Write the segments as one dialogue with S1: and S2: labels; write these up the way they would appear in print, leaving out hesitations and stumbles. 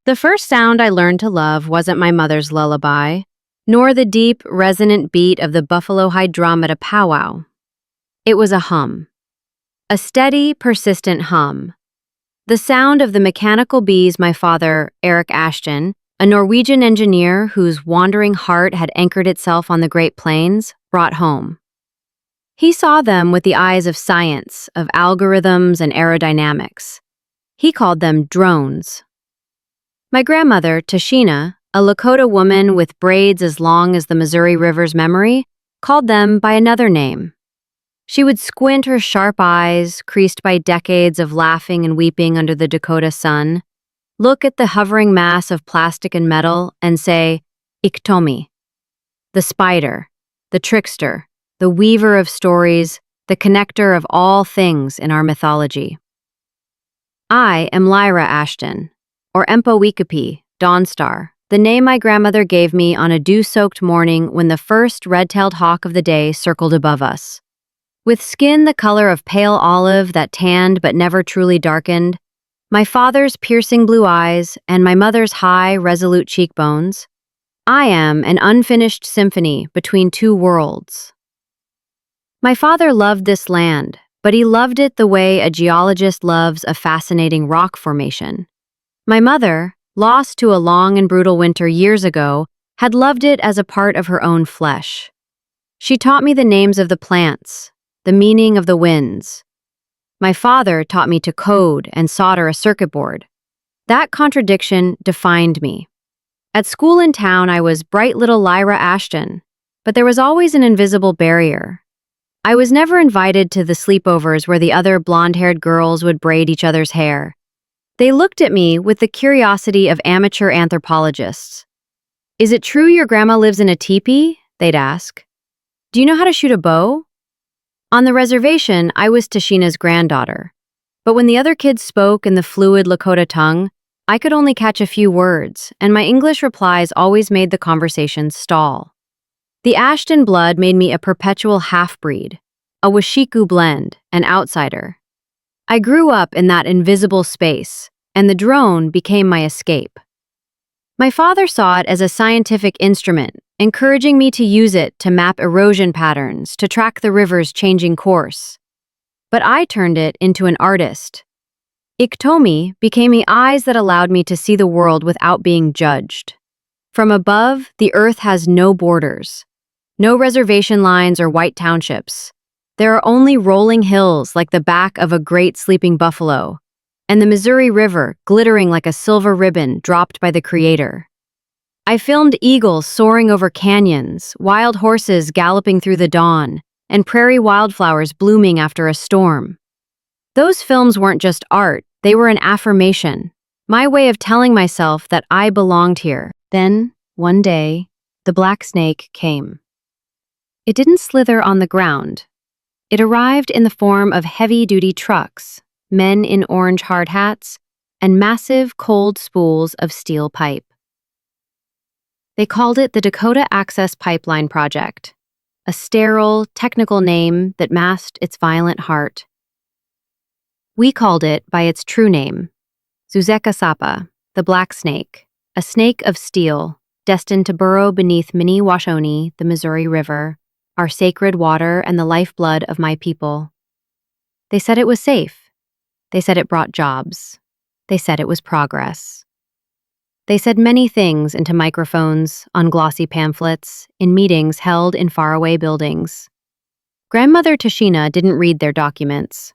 S1: The first sound I learned to love wasn't my mother's lullaby, nor the deep, resonant beat of the buffalo hide drum at a powwow. It was a hum. A steady, persistent hum. The sound of the mechanical bees my father, Eric Ashton, a Norwegian engineer whose wandering heart had anchored itself on the Great Plains, brought home. He saw them with the eyes of science, of algorithms and aerodynamics. He called them drones. My grandmother, Tashina, a Lakota woman with braids as long as the Missouri River's memory, called them by another name. She would squint her sharp eyes, creased by decades of laughing and weeping under the Dakota sun, look at the hovering mass of plastic and metal, and say, Iktomi. The spider, the trickster, the weaver of stories, the connector of all things in our mythology. I am Lyra Ashton, or Empo Wikapi, Dawnstar, the name my grandmother gave me on a dew-soaked morning when the first red-tailed hawk of the day circled above us. With skin the color of pale olive that tanned but never truly darkened, my father's piercing blue eyes and my mother's high, resolute cheekbones, I am an unfinished symphony between two worlds. My father loved this land, but he loved it the way a geologist loves a fascinating rock formation. My mother, lost to a long and brutal winter years ago, had loved it as a part of her own flesh. She taught me the names of the plants, the meaning of the winds. My father taught me to code and solder a circuit board. That contradiction defined me. At school in town, I was bright little Lyra Ashton, but there was always an invisible barrier. I was never invited to the sleepovers where the other blonde-haired girls would braid each other's hair. They looked at me with the curiosity of amateur anthropologists. "Is it true your grandma lives in a teepee?" they'd ask. "Do you know how to shoot a bow?" On the reservation, I was Tashina's granddaughter. But when the other kids spoke in the fluid Lakota tongue, I could only catch a few words, and my English replies always made the conversation stall. The Ashton blood made me a perpetual half-breed, a Washiku blend, an outsider. I grew up in that invisible space, and the drone became my escape. My father saw it as a scientific instrument, encouraging me to use it to map erosion patterns, to track the river's changing course. But I turned it into an artist. Iktomi became the eyes that allowed me to see the world without being judged. From above, the earth has no borders, no reservation lines or white townships. There are only rolling hills like the back of a great sleeping buffalo, and the Missouri River glittering like a silver ribbon dropped by the Creator. I filmed eagles soaring over canyons, wild horses galloping through the dawn, and prairie wildflowers blooming after a storm. Those films weren't just art, they were an affirmation, my way of telling myself that I belonged here. Then, one day, the black snake came. It didn't slither on the ground. It arrived in the form of heavy-duty trucks, men in orange hard hats, and massive, cold spools of steel pipe. They called it the Dakota Access Pipeline Project, a sterile, technical name that masked its violent heart. We called it by its true name, Zuzeka Sapa, the black snake, a snake of steel, destined to burrow beneath Minnewachuny, the Missouri River, our sacred water and the lifeblood of my people. They said it was safe. They said it brought jobs. They said it was progress. They said many things into microphones, on glossy pamphlets, in meetings held in faraway buildings. Grandmother Tashina didn't read their documents.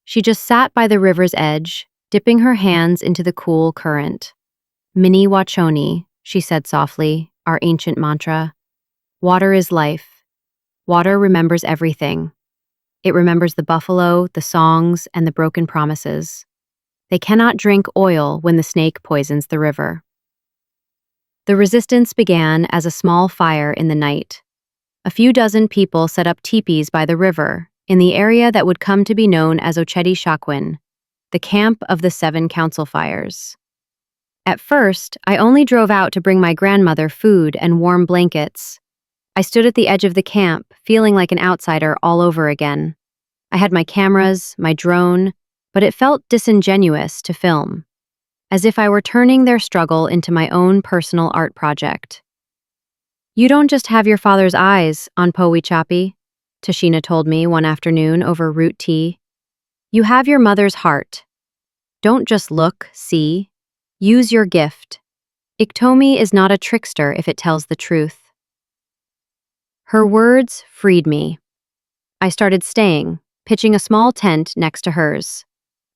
S1: She just sat by the river's edge, dipping her hands into the cool current. Minnewachuny, she said softly, our ancient mantra. Water is life. Water remembers everything. It remembers the buffalo, the songs, and the broken promises. They cannot drink oil when the snake poisons the river. The resistance began as a small fire in the night. A few dozen people set up teepees by the river, in the area that would come to be known as Ochedi Shakwin, the camp of the 7 council fires. At first, I only drove out to bring my grandmother food and warm blankets. I stood at the edge of the camp, feeling like an outsider all over again. I had my cameras, my drone, but it felt disingenuous to film. as if I were turning their struggle into my own personal art project. "You don't just have your father's eyes, Anpo Wichapi," Tashina told me one afternoon over root tea. "You have your mother's heart. Don't just look, see. Use your gift. Iktomi is not a trickster if it tells the truth." Her words freed me. I started staying, pitching a small tent next to hers.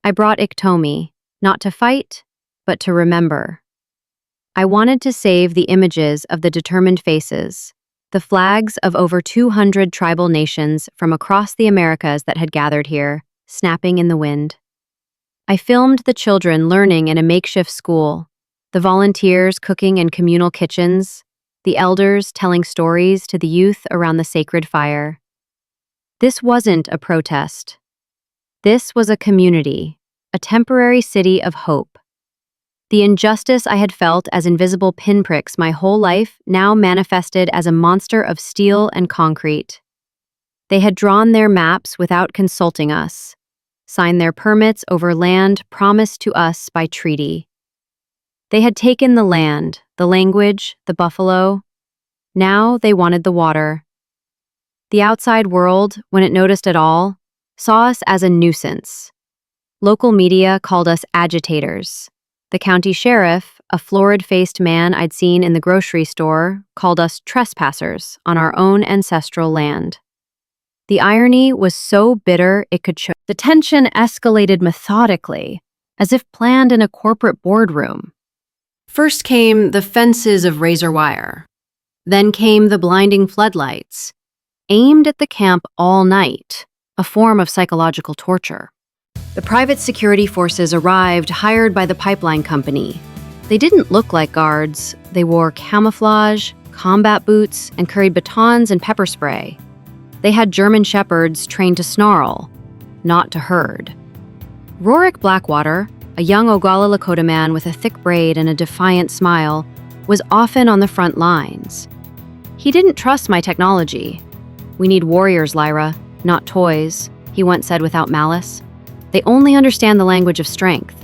S1: I brought Iktomi, not to fight, but to remember. I wanted to save the images of the determined faces, the flags of over 200 tribal nations from across the Americas that had gathered here, snapping in the wind. I filmed the children learning in a makeshift school, the volunteers cooking in communal kitchens, the elders telling stories to the youth around the sacred fire. This wasn't a protest. This was a community, a temporary city of hope. The injustice I had felt as invisible pinpricks my whole life now manifested as a monster of steel and concrete. They had drawn their maps without consulting us, signed their permits over land promised to us by treaty. They had taken the land, the language, the buffalo. Now they wanted the water. The outside world, when it noticed it all, saw us as a nuisance. Local media called us agitators. The county sheriff, a florid-faced man I'd seen in the grocery store, called us trespassers on our own ancestral land. The irony was so bitter it could choke. The tension escalated methodically, as if planned in a corporate boardroom. First came the fences of razor wire. Then came the blinding floodlights, aimed at the camp all night, a form of psychological torture. The private security forces arrived, hired by the pipeline company. They didn't look like guards. They wore camouflage, combat boots, and carried batons and pepper spray. They had German shepherds trained to snarl, not to herd. Rorik Blackwater, a young Oglala Lakota man with a thick braid and a defiant smile, was often on the front lines. He didn't trust my technology. "We need warriors, Lyra, not toys," he once said without malice. "They only understand the language of strength."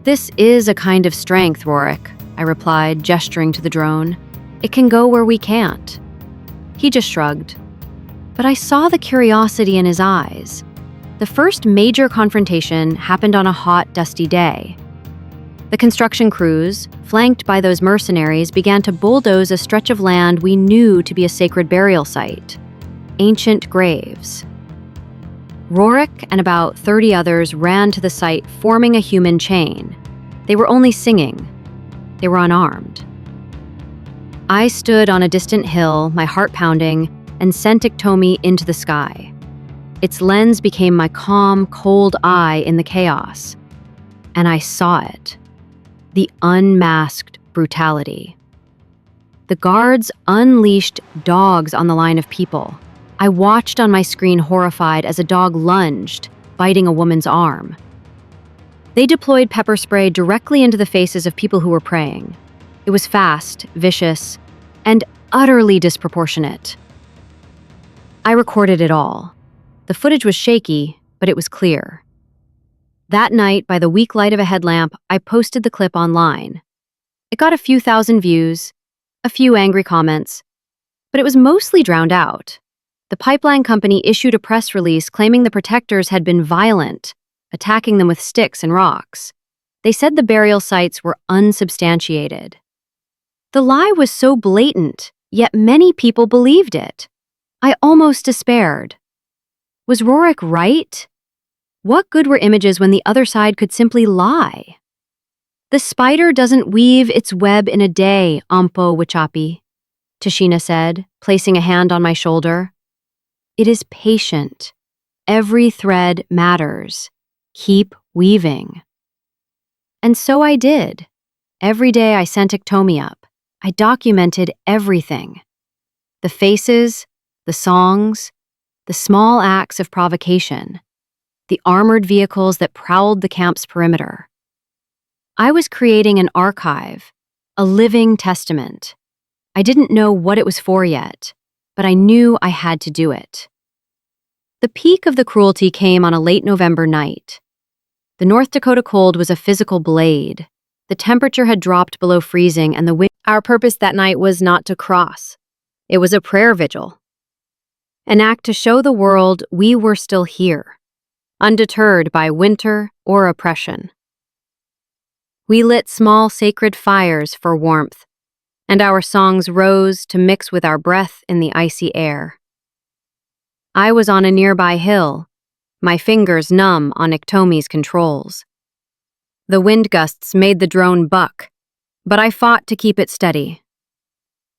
S1: "This is a kind of strength, Rorik," I replied, gesturing to the drone. "It can go where we can't." He just shrugged. But I saw the curiosity in his eyes. The first major confrontation happened on a hot, dusty day. The construction crews, flanked by those mercenaries, began to bulldoze a stretch of land we knew to be a sacred burial site, ancient graves. Rorik and about 30 others ran to the site, forming a human chain. They were only singing. They were unarmed. I stood on a distant hill, my heart pounding, and sent Iktomi into the sky. Its lens became my calm, cold eye in the chaos. And I saw it. The unmasked brutality. The guards unleashed dogs on the line of people. I watched on my screen horrified as a dog lunged, biting a woman's arm. They deployed pepper spray directly into the faces of people who were praying. It was fast, vicious, and utterly disproportionate. I recorded it all. The footage was shaky, but it was clear. That night, by the weak light of a headlamp, I posted the clip online. It got a few thousand views, a few angry comments, but it was mostly drowned out. The pipeline company issued a press release claiming the protectors had been violent, attacking them with sticks and rocks. They said the burial sites were unsubstantiated. The lie was so blatant, yet many people believed it. I almost despaired. Was Rorik right? What good were images when the other side could simply lie? "The spider doesn't weave its web in a day, Anpo Wichapi," Tashina said, placing a hand on my shoulder. "It is patient. Every thread matters. Keep weaving." And so I did. Every day I sent Iktomi up. I documented everything. The faces, the songs, the small acts of provocation, the armored vehicles that prowled the camp's perimeter. I was creating an archive, a living testament. I didn't know what it was for yet, but I knew I had to do it. The peak of the cruelty came on a late November night. The North Dakota cold was a physical blade. The temperature had dropped below freezing, and the wind. Our purpose that night was not to cross. It was a prayer vigil. An act to show the world we were still here, undeterred by winter or oppression. We lit small sacred fires for warmth, and our songs rose to mix with our breath in the icy air. I was on a nearby hill, my fingers numb on Iktomi's controls. The wind gusts made the drone buck, but I fought to keep it steady.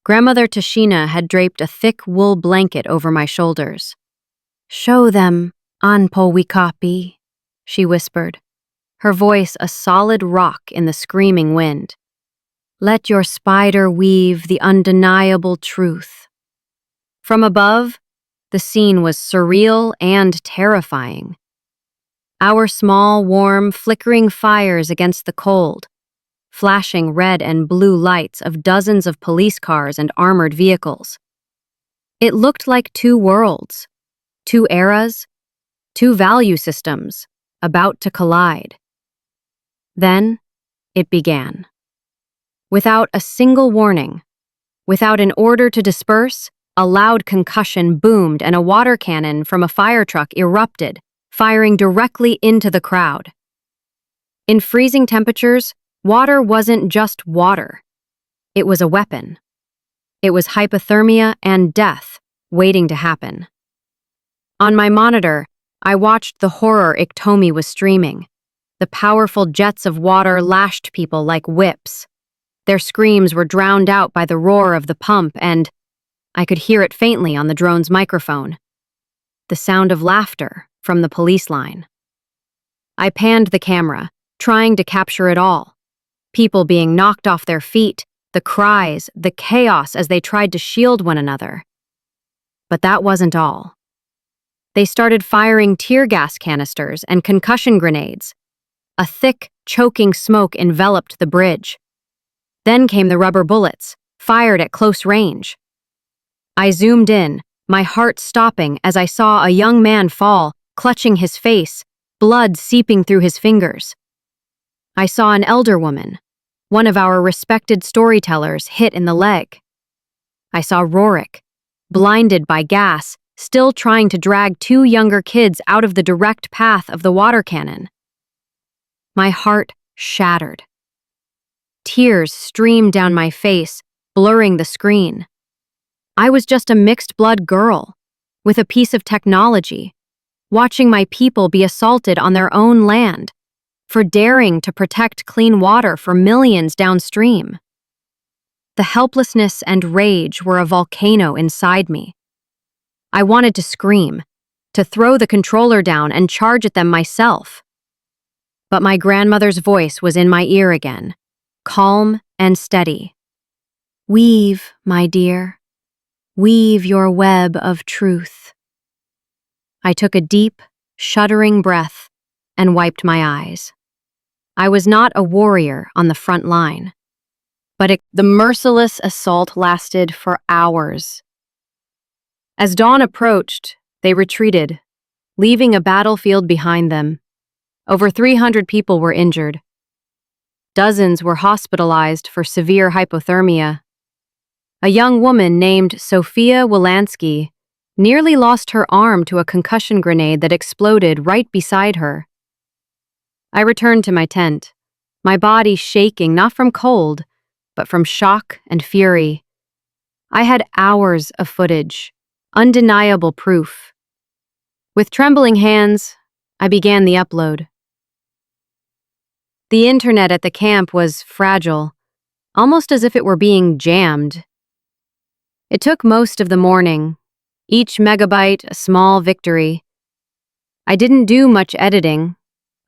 S1: Grandmother Tashina had draped a thick wool blanket over my shoulders. "Show them, Anpo Wikapi," she whispered, her voice a solid rock in the screaming wind. "Let your spider weave the undeniable truth." From above, the scene was surreal and terrifying. Our small, warm, flickering fires against the cold, flashing red and blue lights of dozens of police cars and armored vehicles. It looked like two worlds, two eras, two value systems about to collide. Then it began. Without a single warning, without an order to disperse, a loud concussion boomed and a water cannon from a fire truck erupted, firing directly into the crowd. In freezing temperatures, water wasn't just water. It was a weapon. It was hypothermia and death waiting to happen. On my monitor, I watched the horror Iktomi was streaming. The powerful jets of water lashed people like whips. Their screams were drowned out by the roar of the pump, and I could hear it faintly on the drone's microphone. The sound of laughter from the police line. I panned the camera, trying to capture it all. People being knocked off their feet, the cries, the chaos as they tried to shield one another. But that wasn't all. They started firing tear gas canisters and concussion grenades. A thick, choking smoke enveloped the bridge. Then came the rubber bullets, fired at close range. I zoomed in, my heart stopping as I saw a young man fall, clutching his face, blood seeping through his fingers. I saw an elder woman, one of our respected storytellers, hit in the leg. I saw Rorik, blinded by gas, still trying to drag two younger kids out of the direct path of the water cannon. My heart shattered. Tears streamed down my face, blurring the screen. I was just a mixed-blood girl, with a piece of technology, watching my people be assaulted on their own land, for daring to protect clean water for millions downstream. The helplessness and rage were a volcano inside me. I wanted to scream, to throw the controller down and charge at them myself. But my grandmother's voice was in my ear again, calm and steady. "Weave, my dear. Weave your web of truth." I took a deep, shuddering breath and wiped my eyes. I was not a warrior on the front line, but the merciless assault lasted for hours. As dawn approached, they retreated, leaving a battlefield behind them. Over 300 people were injured. Dozens were hospitalized for severe hypothermia. A young woman named Sophia Wilansky nearly lost her arm to a concussion grenade that exploded right beside her. I returned to my tent, my body shaking not from cold, but from shock and fury. I had hours of footage, undeniable proof. With trembling hands, I began the upload. The internet at the camp was fragile, almost as if it were being jammed. It took most of the morning, each megabyte a small victory. I didn't do much editing.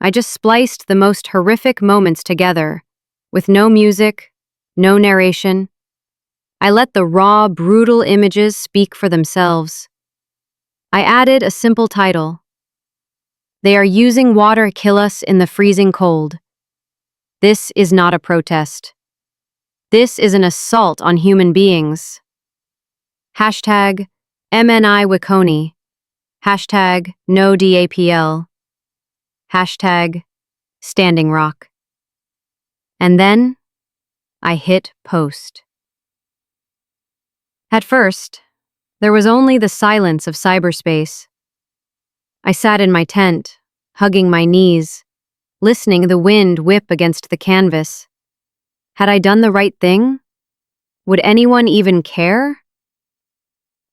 S1: I just spliced the most horrific moments together, with no music, no narration. I let the raw, brutal images speak for themselves. I added a simple title. "They are using water to kill us in the freezing cold. This is not a protest. This is an assault on human beings." Hashtag MNI Wikoni. Hashtag NoDAPL. Hashtag Standing Rock. And then I hit post. At first, there was only the silence of cyberspace. I sat in my tent, hugging my knees, listening the wind whip against the canvas. Had I done the right thing? Would anyone even care?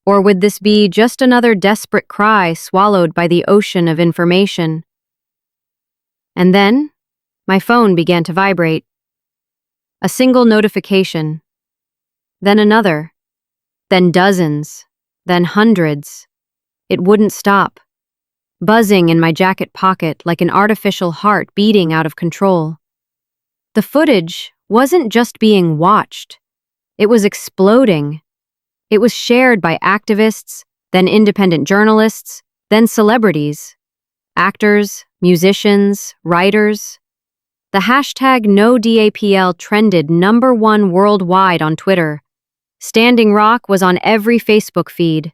S1: Or would this be just another desperate cry swallowed by the ocean of information? And then, my phone began to vibrate. A single notification, then another, then dozens, then hundreds. It wouldn't stop, buzzing in my jacket pocket like an artificial heart beating out of control. The footage wasn't just being watched, it was exploding. It was shared by activists, then independent journalists, then celebrities, actors, musicians, writers. The hashtag #NoDAPL trended #1 worldwide on Twitter. Standing Rock was on every Facebook feed.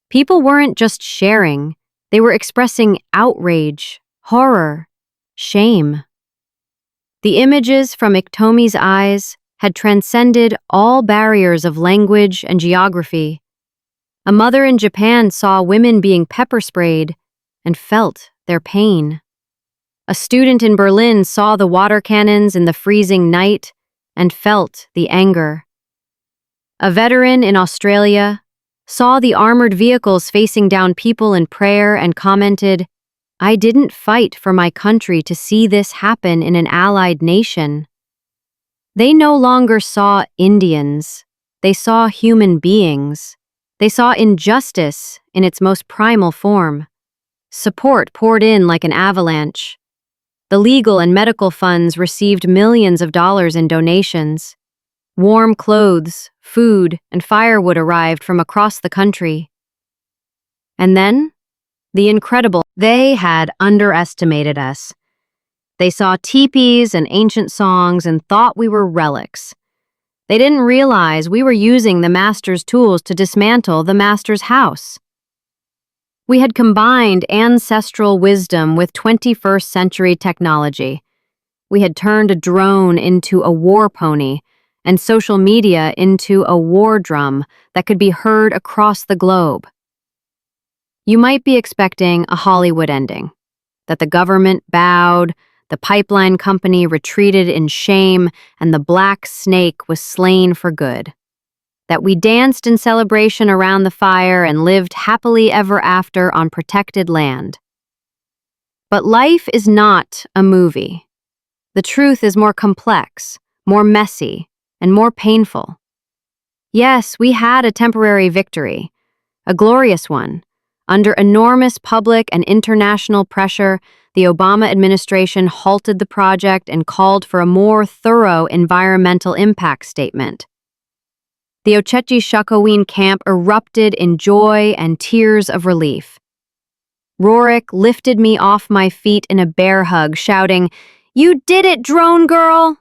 S1: People weren't just sharing, they were expressing outrage, horror, shame. The images from Iktomi's eyes had transcended all barriers of language and geography. A mother in Japan saw women being pepper sprayed and felt their pain. A student in Berlin saw the water cannons in the freezing night and felt the anger. A veteran in Australia saw the armored vehicles facing down people in prayer and commented, "I didn't fight for my country to see this happen in an allied nation." They no longer saw Indians. They saw human beings. They saw injustice in its most primal form. Support poured in like an avalanche. The legal and medical funds received millions of dollars in donations. Warm clothes, food, and firewood arrived from across the country. And then, the incredible. They had underestimated us. They saw teepees and ancient songs and thought we were relics. They didn't realize we were using the master's tools to dismantle the master's house. We had combined ancestral wisdom with 21st century technology. We had turned a drone into a war pony and social media into a war drum that could be heard across the globe. You might be expecting a Hollywood ending, that the government bowed, the pipeline company retreated in shame, and the black snake was slain for good. That we danced in celebration around the fire and lived happily ever after on protected land. But life is not a movie. The truth is more complex, more messy, and more painful. Yes, we had a temporary victory, a glorious one. Under enormous public and international pressure, the Obama administration halted the project and called for a more thorough environmental impact statement. The Ochechi Shakowin camp erupted in joy and tears of relief. Rorik lifted me off my feet in a bear hug, shouting, "You did it, drone girl!"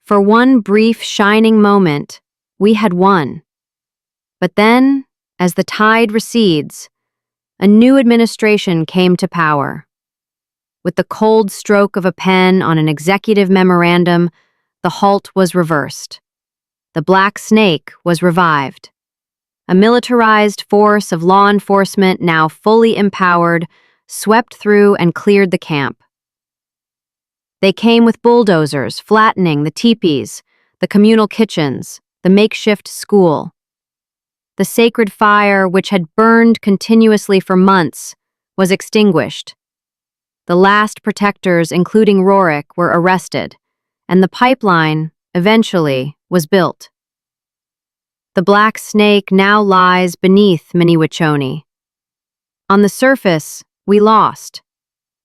S1: For one brief, shining moment, we had won. But then, as the tide recedes, a new administration came to power. With the cold stroke of a pen on an executive memorandum, the halt was reversed. The Black Snake was revived. A militarized force of law enforcement, now fully empowered, swept through and cleared the camp. They came with bulldozers, flattening the teepees, the communal kitchens, the makeshift school. The sacred fire, which had burned continuously for months, was extinguished. The last protectors, including Rorik, were arrested, and the pipeline, eventually, was built. The Black Snake now lies beneath Miniwachoni. On the surface, we lost.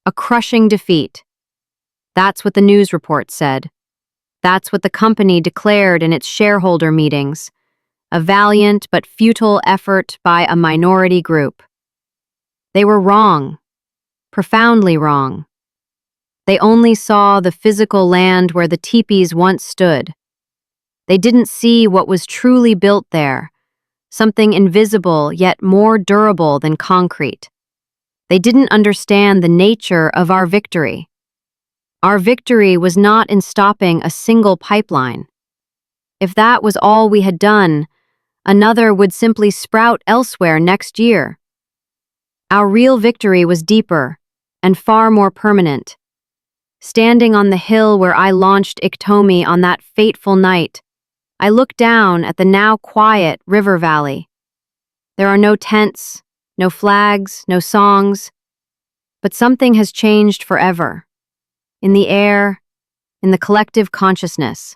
S1: A crushing defeat. That's what the news report said. That's what the company declared in its shareholder meetings. A valiant but futile effort by a minority group. They were wrong. Profoundly wrong. They only saw the physical land where the teepees once stood. They didn't see what was truly built there, something invisible yet more durable than concrete. They didn't understand the nature of our victory. Our victory was not in stopping a single pipeline. If that was all we had done, another would simply sprout elsewhere next year. Our real victory was deeper and far more permanent. Standing on the hill where I launched Iktomi on that fateful night, I looked down at the now quiet river valley. There are no tents, no flags, no songs, but something has changed forever. In the air, in the collective consciousness.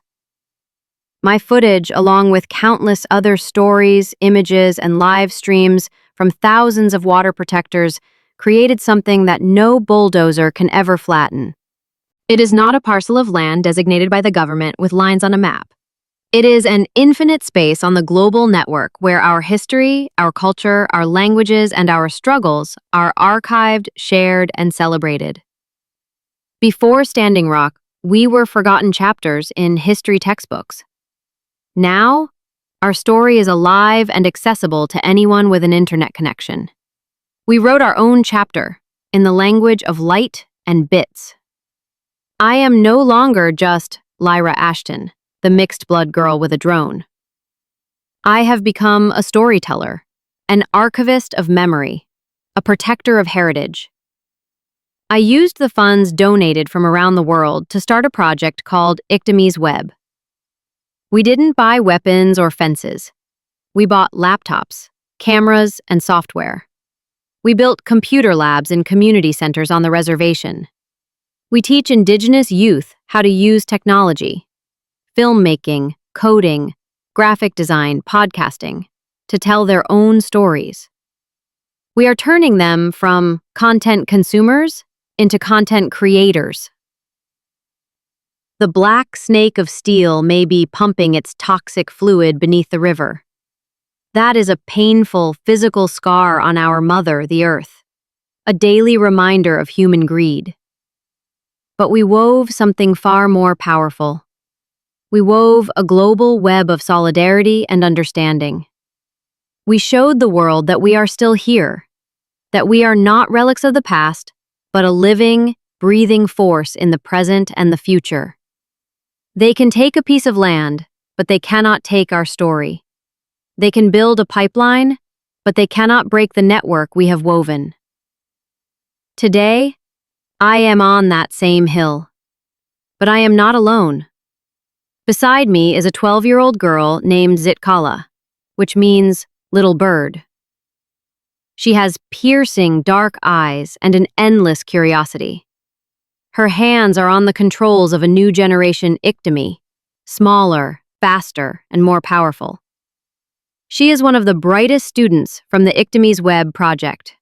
S1: My footage, along with countless other stories, images, and live streams from thousands of water protectors, created something that no bulldozer can ever flatten. It is not a parcel of land designated by the government with lines on a map. It is an infinite space on the global network where our history, our culture, our languages, and our struggles are archived, shared, and celebrated. Before Standing Rock, we were forgotten chapters in history textbooks. Now, our story is alive and accessible to anyone with an internet connection. We wrote our own chapter in the language of light and bits. I am no longer just Lyra Ashton, the mixed-blood girl with a drone. I have become a storyteller, an archivist of memory, a protector of heritage. I used the funds donated from around the world to start a project called Iktomi's Web. We didn't buy weapons or fences. We bought laptops, cameras, and software. We built computer labs in community centers on the reservation. We teach Indigenous youth how to use technology, filmmaking, coding, graphic design, podcasting, to tell their own stories. We are turning them from content consumers into content creators. The black snake of steel may be pumping its toxic fluid beneath the river. That is a painful physical scar on our mother, the earth, a daily reminder of human greed. But we wove something far more powerful. We wove a global web of solidarity and understanding. We showed the world that we are still here, that we are not relics of the past, but a living, breathing force in the present and the future. They can take a piece of land, but they cannot take our story. They can build a pipeline, but they cannot break the network we have woven. Today, I am on that same hill. But I am not alone. Beside me is a 12-year-old girl named Zitkala, which means little bird. She has piercing dark eyes and an endless curiosity. Her hands are on the controls of a new generation Iktomi, smaller, faster, and more powerful. She is one of the brightest students from the Iktomi's Web project.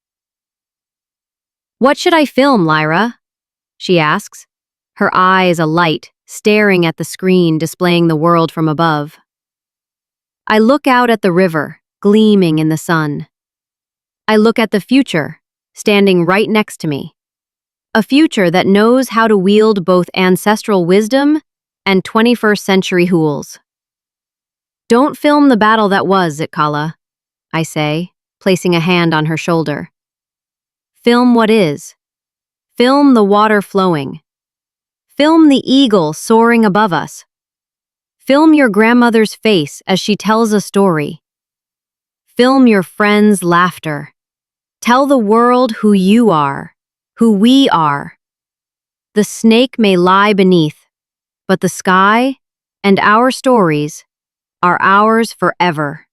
S1: "What should I film, Lyra?" she asks, her eyes alight, staring at the screen displaying the world from above. I look out at the river, gleaming in the sun. I look at the future, standing right next to me. A future that knows how to wield both ancestral wisdom and 21st century hools. "Don't film the battle that was, Zitkala," I say, placing a hand on her shoulder. "Film what is. Film the water flowing. Film the eagle soaring above us. Film your grandmother's face as she tells a story. Film your friend's laughter. Tell the world who you are, who we are. The snake may lie beneath, but the sky and our stories are ours forever."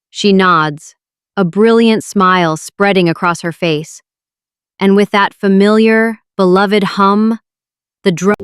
S1: She nods, a brilliant smile spreading across her face. And with that familiar, beloved hum, the drum